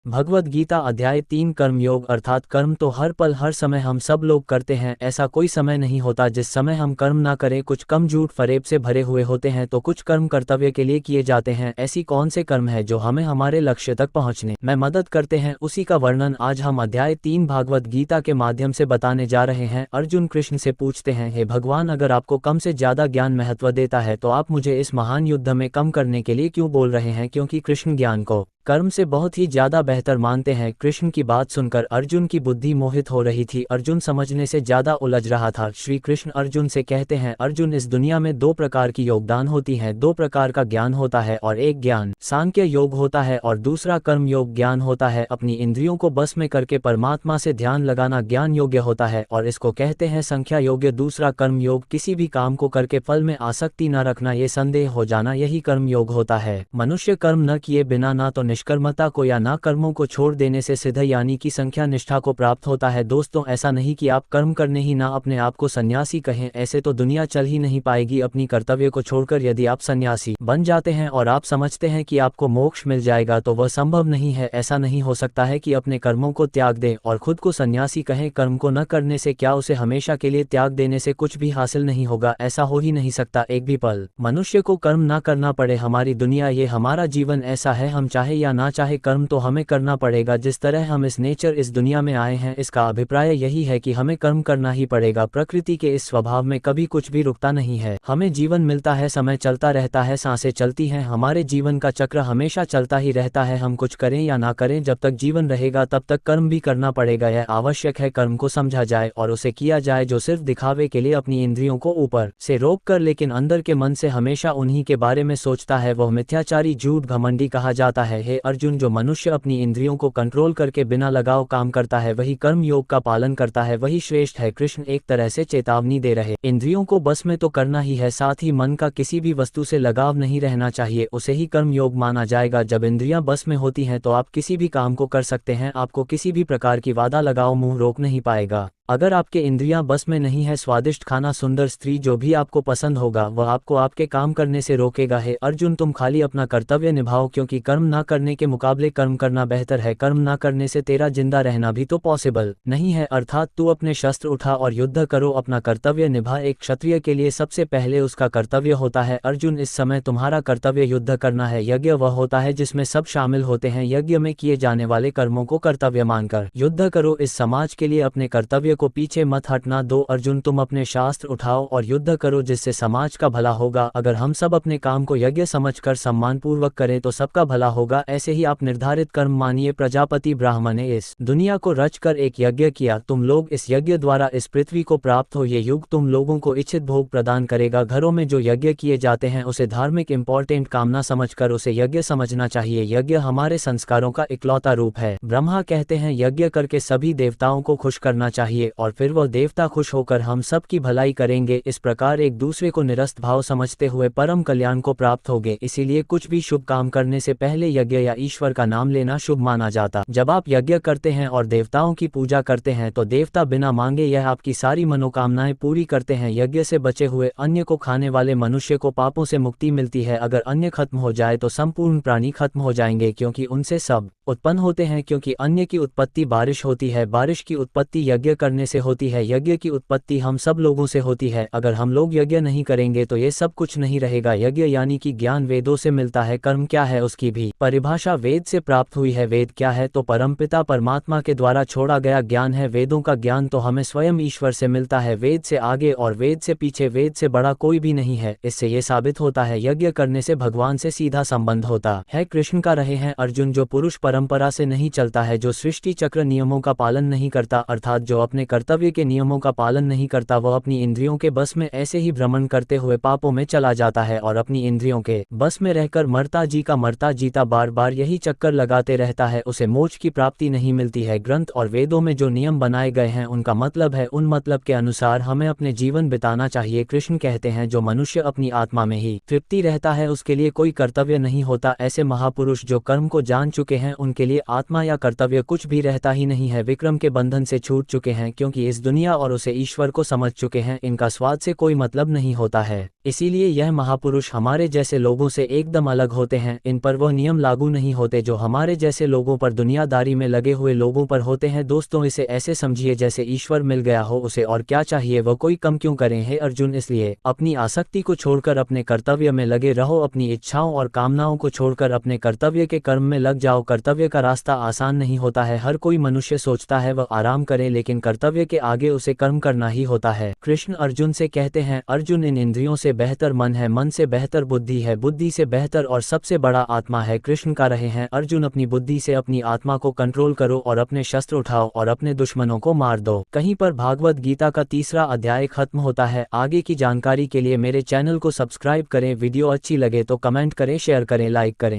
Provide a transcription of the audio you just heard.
भगवद गीता अध्याय 3 कर्मयोग अर्थात कर्म तो हर पल हर समय हम सब लोग करते हैं। ऐसा कोई समय नहीं होता जिस समय हम कर्म ना करें। कुछ कम झूठ फरेब से भरे हुए होते हैं तो कुछ कर्म कर्तव्य के लिए किए जाते हैं। ऐसी कौन से कर्म है जो हमें हमारे लक्ष्य तक पहुंचने में मदद करते हैं, उसी का वर्णन आज हम अध्याय 3 भागवत गीता के माध्यम से बताने जा रहे हैं। अर्जुन कृष्ण से पूछते हैं, हे भगवान, अगर आपको कम से ज्यादा ज्ञान महत्व देता है तो आप मुझे इस महान युद्ध में कम करने के लिए क्यों बोल रहे हैं? क्योंकि कृष्ण ज्ञान को कर्म से बहुत ही ज्यादा बेहतर मानते हैं। कृष्ण की बात सुनकर अर्जुन की बुद्धि मोहित हो रही थी। अर्जुन समझने से ज्यादा उलझ रहा था। श्री कृष्ण अर्जुन से कहते हैं, अर्जुन, इस दुनिया में दो प्रकार की योगदान होती है, दो प्रकार का ज्ञान होता है, और एक ज्ञान सांख्य योग होता है और दूसरा कर्म योग ज्ञान होता है। अपनी इंद्रियों को बस में करके परमात्मा से ध्यान लगाना ज्ञान योग्य होता है और इसको कहते हैं संख्या योग्य। दूसरा कर्म योग, किसी भी काम को करके फल में आसक्ति न रखना, ये संदेह हो जाना, यही कर्म योग होता है। मनुष्य कर्म न किए बिना ना तो निष्कर्मता को या ना कर्मों को छोड़ देने से सिद्ध यानी कि संख्या निष्ठा को प्राप्त होता है। दोस्तों, ऐसा नहीं कि आप कर्म करने ही ना अपने आप को सन्यासी कहें, ऐसे तो दुनिया चल ही नहीं पाएगी। अपनी कर्तव्य को छोड़कर यदि आप सन्यासी बन जाते हैं और आप समझते हैं कि आपको मोक्ष मिल जाएगा तो वह संभव नहीं है। ऐसा नहीं हो सकता है कि अपने कर्मों को त्याग दें और खुद को सन्यासी कहें। कर्म को न करने से क्या उसे हमेशा के लिए त्याग देने से कुछ भी हासिल नहीं होगा? ऐसा हो ही नहीं सकता एक भी पल मनुष्य को कर्म ना करना पड़े। हमारी दुनिया, ये हमारा जीवन ऐसा है, हम चाहे या ना चाहे कर्म तो हमें करना पड़ेगा। जिस तरह हम इस दुनिया में आए हैं, इसका अभिप्राय यही है कि हमें कर्म करना ही पड़ेगा। प्रकृति के इस स्वभाव में कभी कुछ भी रुकता नहीं है। हमें जीवन मिलता है, समय चलता रहता है, सांसें चलती हैं, हमारे जीवन का चक्र हमेशा चलता ही रहता है। हम कुछ करें या ना करें, जब तक जीवन रहेगा तब तक कर्म भी करना पड़ेगा। यह आवश्यक है कर्म को समझा जाए और उसे किया जाए जो सिर्फ दिखावे के लिए अपनी इंद्रियों को ऊपर से रोक कर लेकिन अंदर के मन से हमेशा उन्हीं के बारे में सोचता है, वह मिथ्याचारी झूठ घमंडी कहा जाता है। हे अर्जुन, जो मनुष्य अपनी इंद्रियों को कंट्रोल करके बिना लगाव काम करता है वही कर्म योग का पालन करता है, वही श्रेष्ठ है। कृष्ण एक तरह से चेतावनी दे रहे, इंद्रियों को बस में तो करना ही है, साथ ही मन का किसी भी वस्तु से लगाव नहीं रहना चाहिए, उसे ही कर्म योग माना जाएगा। जब इंद्रियां बस में होती हैं तो आप किसी भी काम को कर सकते हैं, आपको किसी भी प्रकार की वादा लगाओ मुंह रोक नहीं पाएगा। अगर आपके इंद्रियां बस में नहीं है, स्वादिष्ट खाना, सुंदर स्त्री, जो भी आपको पसंद होगा वह आपको आपके काम करने से रोकेगा। है अर्जुन, तुम खाली अपना कर्तव्य निभाओ, क्योंकि कर्म ना करने के मुकाबले कर्म करना बेहतर है। कर्म ना करने से तेरा जिंदा रहना भी तो पॉसिबल नहीं है। अर्थात तू अपने शस्त्र उठा और युद्ध करो, अपना कर्तव्य निभा। एक क्षत्रिय के लिए सबसे पहले उसका कर्तव्य होता है। अर्जुन, इस समय तुम्हारा कर्तव्य युद्ध करना है। यज्ञ वह होता है जिसमें सब शामिल होते हैं। यज्ञ में किए जाने वाले कर्मों को कर्तव्य मानकर युद्ध करो। इस समाज के लिए अपने कर्तव्य को पीछे मत हटना दो। अर्जुन, तुम अपने शास्त्र उठाओ और युद्ध करो, जिससे समाज का भला होगा। अगर हम सब अपने काम को यज्ञ समझकर सम्मान पूर्वक करें तो सबका भला होगा। ऐसे ही आप निर्धारित कर्म मानिए। प्रजापति ब्राह्मण ने इस दुनिया को रचकर एक यज्ञ किया, तुम लोग इस यज्ञ द्वारा इस पृथ्वी को प्राप्त हो। ये युग तुम लोगों को इच्छित भोग प्रदान करेगा। घरों में जो यज्ञ किए जाते हैं उसे धार्मिक इंपॉर्टेंट कामना समझकर उसे यज्ञ समझना चाहिए। यज्ञ हमारे संस्कारों का इकलौता रूप है। ब्रह्मा कहते हैं यज्ञ करके सभी देवताओं को खुश करना चाहिए और फिर वह देवता खुश होकर हम सब की भलाई करेंगे। इस प्रकार एक दूसरे को निरस्त भाव समझते हुए परम कल्याण को प्राप्त होगे। इसीलिए कुछ भी शुभ काम करने से पहले यज्ञ या ईश्वर का नाम लेना शुभ माना जाता। जब आप यज्ञ करते हैं और देवताओं की पूजा करते हैं तो देवता बिना मांगे यह आपकी सारी मनोकामनाएं पूरी करते हैं। यज्ञ से बचे हुए अन्न को खाने वाले मनुष्य को पापों से मुक्ति मिलती है। अगर अन्न खत्म हो जाए तो संपूर्ण प्राणी खत्म हो जाएंगे, क्योंकि उनसे सब उत्पन्न होते हैं। क्योंकि अन्न की उत्पत्ति बारिश होती है, बारिश की उत्पत्ति यज्ञ करने से होती है, यज्ञ की उत्पत्ति हम सब लोगों से होती है। अगर हम लोग यज्ञ नहीं करेंगे तो ये सब कुछ नहीं रहेगा। यज्ञ यानी कि ज्ञान वेदों से मिलता है। कर्म क्या है उसकी भी परिभाषा वेद से प्राप्त हुई है। वेद क्या है? तो परमपिता परमात्मा के द्वारा छोड़ा गया ज्ञान है। वेदों का ज्ञान तो हमें स्वयं ईश्वर से मिलता है। वेद से आगे और वेद से पीछे, वेद से बड़ा कोई भी नहीं है। इससे ये साबित होता है यज्ञ करने से भगवान से सीधा संबंध होता है। कृष्ण का रहे हैं अर्जुन, जो पुरुष परंपरा से नहीं चलता है, जो सृष्टि चक्र नियमों का पालन नहीं करता, अर्थात जो अपने कर्तव्य के नियमों का पालन नहीं करता, वह अपनी इंद्रियों के बस में ऐसे ही भ्रमण करते हुए पापों में चला जाता है और अपनी इंद्रियों के बस में रहकर मरता जी का मरता जीता बार बार यही चक्कर लगाते रहता है। उसे मोक्ष की प्राप्ति नहीं मिलती है। ग्रंथ और वेदों में जो नियम बनाए गए हैं उनका मतलब है, उन मतलब के अनुसार हमें अपने जीवन बिताना चाहिए। कृष्ण कहते हैं जो मनुष्य अपनी आत्मा में ही तृप्ति रहता है उसके लिए कोई कर्तव्य नहीं होता। ऐसे महापुरुष जो कर्म को जान चुके हैं उनके लिए आत्मा या कर्तव्य कुछ भी रहता ही नहीं है। विक्रम के बंधन से छूट चुके हैं, क्योंकि इस दुनिया और उसे ईश्वर को समझ चुके हैं, इनका स्वाद से कोई मतलब नहीं होता है। इसीलिए यह महापुरुष हमारे जैसे लोगों से एकदम अलग होते हैं, इन पर वह नियम लागू नहीं होते जो हमारे जैसे लोगों पर, दुनियादारी में लगे हुए लोगों पर होते हैं। दोस्तों, इसे ऐसे समझिए जैसे ईश्वर मिल गया हो, उसे और क्या चाहिए, वह कोई कम क्यों करें। हे अर्जुन, इसलिए अपनी आसक्ति को छोड़कर अपने कर्तव्य में लगे रहो, अपनी इच्छाओं और कामनाओं को छोड़कर अपने कर्तव्य के कर्म में लग जाओ। कर्तव्य का रास्ता आसान नहीं होता है, हर कोई मनुष्य सोचता है वह आराम करे, लेकिन कर्तव्य के आगे उसे कर्म करना ही होता है। कृष्ण अर्जुन से कहते हैं, अर्जुन, इन इंद्रियों से बेहतर मन है, मन से बेहतर बुद्धि है, बुद्धि से बेहतर और सबसे बड़ा आत्मा है। कृष्ण कह रहे हैं, अर्जुन, अपनी बुद्धि से अपनी आत्मा को कंट्रोल करो और अपने शस्त्र उठाओ और अपने दुश्मनों को मार दो। कहीं पर भागवत गीता का 3रा अध्याय खत्म होता है। आगे की जानकारी के लिए मेरे चैनल को सब्सक्राइब करें। वीडियो अच्छी लगे तो कमेंट करें, शेयर करें, लाइक करें।